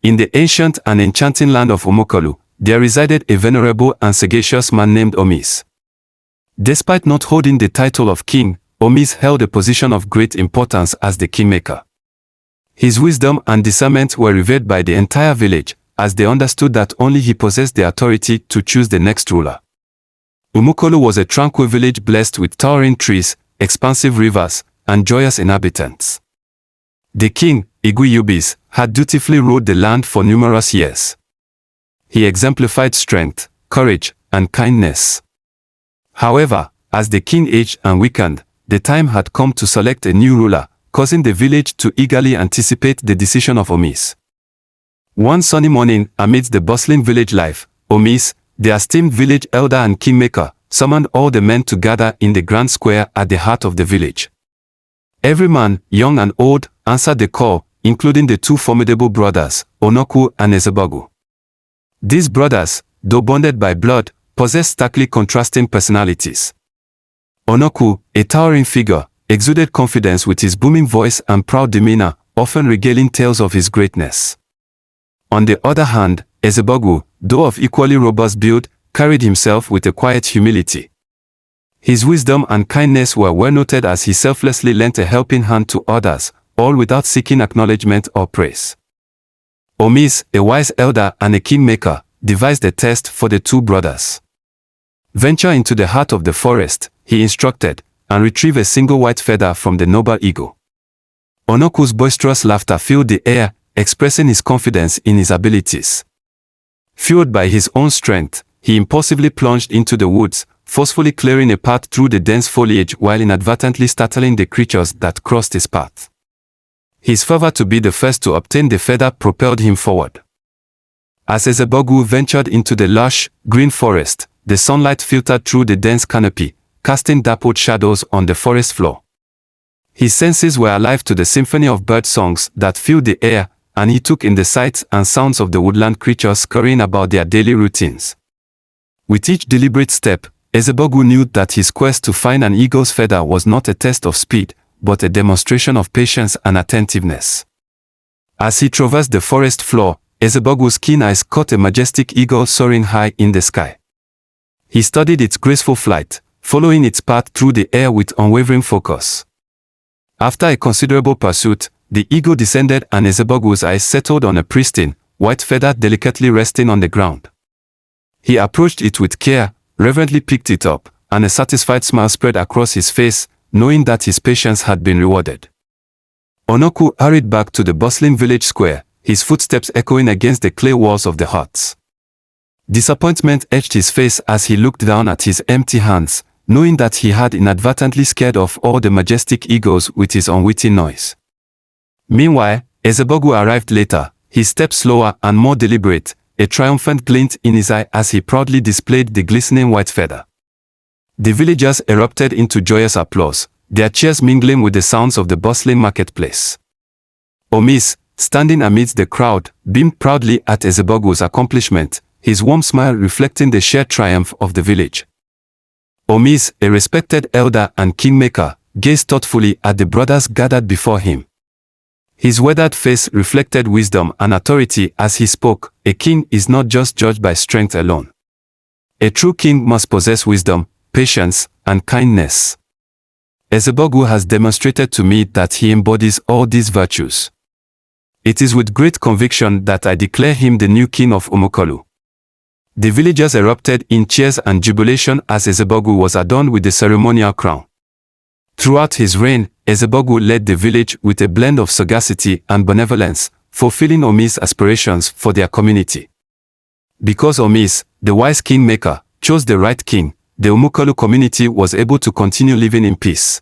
In the ancient and enchanting land of Umukalu, there resided a venerable and sagacious man named Omeze. Despite not holding the title of king, Omeze held a position of great importance as the kingmaker. His wisdom and discernment were revered by the entire village, as they understood that only he possessed the authority to choose the next ruler. Umukalu was a tranquil village blessed with towering trees, expansive rivers, and joyous inhabitants. The king, Umukalu, had dutifully ruled the land for numerous years. He exemplified strength, courage, and kindness. However, as the king aged and weakened, the time had come to select a new ruler, causing the village to eagerly anticipate the decision of Omeze. One sunny morning, amidst the bustling village life, Omeze, the esteemed village elder and kingmaker, summoned all the men to gather in the grand square at the heart of the village. Every man, young and old, answered the call, including the two formidable brothers, Umukalu and Umukalu. These brothers, though bonded by blood, possessed starkly contrasting personalities. Umukalu, a towering figure, exuded confidence with his booming voice and proud demeanor, often regaling tales of his greatness. On the other hand, Umukalu, though of equally robust build, carried himself with a quiet humility. His wisdom and kindness were well noted as he selflessly lent a helping hand to others, all without seeking acknowledgement or praise. Omeze, a wise elder and a kingmaker, devised a test for the two brothers. Venture into the heart of the forest, he instructed, and retrieve a single white feather from the noble eagle. Umukalu's boisterous laughter filled the air, expressing his confidence in his abilities. Fueled by his own strength, he impulsively plunged into the woods, forcefully clearing a path through the dense foliage while inadvertently startling the creatures that crossed his path. His fervor to be the first to obtain the feather propelled him forward. As Umukalu ventured into the lush, green forest, the sunlight filtered through the dense canopy, casting dappled shadows on the forest floor. His senses were alive to the symphony of bird songs that filled the air, and he took in the sights and sounds of the woodland creatures scurrying about their daily routines. With each deliberate step, Umukalu knew that his quest to find an eagle's feather was not a test of speed, but a demonstration of patience and attentiveness. As he traversed the forest floor, Umukalu's keen eyes caught a majestic eagle soaring high in the sky. He studied its graceful flight, following its path through the air with unwavering focus. After a considerable pursuit, the eagle descended and Umukalu's eyes settled on a pristine, white feather delicately resting on the ground. He approached it with care, reverently picked it up, and a satisfied smile spread across his face, knowing that his patience had been rewarded. Umukalu hurried back to the bustling village square, his footsteps echoing against the clay walls of the huts. Disappointment etched his face as he looked down at his empty hands, knowing that he had inadvertently scared off all the majestic eagles with his unwitting noise. Meanwhile, Umukalu arrived later, his step slower and more deliberate, a triumphant glint in his eye as he proudly displayed the glistening white feather. The villagers erupted into joyous applause, their cheers mingling with the sounds of the bustling marketplace. Omeze, standing amidst the crowd, beamed proudly at Umukalu's accomplishment, his warm smile reflecting the shared triumph of the village. Omeze, a respected elder and kingmaker, gazed thoughtfully at the brothers gathered before him. His weathered face reflected wisdom and authority as he spoke. A king is not just judged by strength alone. A true king must possess wisdom, patience, and kindness. Umukalu has demonstrated to me that he embodies all these virtues. It is with great conviction that I declare him the new king of Umukalu. The villagers erupted in cheers and jubilation as Umukalu was adorned with the ceremonial crown. Throughout his reign, Umukalu led the village with a blend of sagacity and benevolence, fulfilling Omeze's aspirations for their community. Because Omeze, the wise kingmaker, chose the right king, the Umukalu community was able to continue living in peace.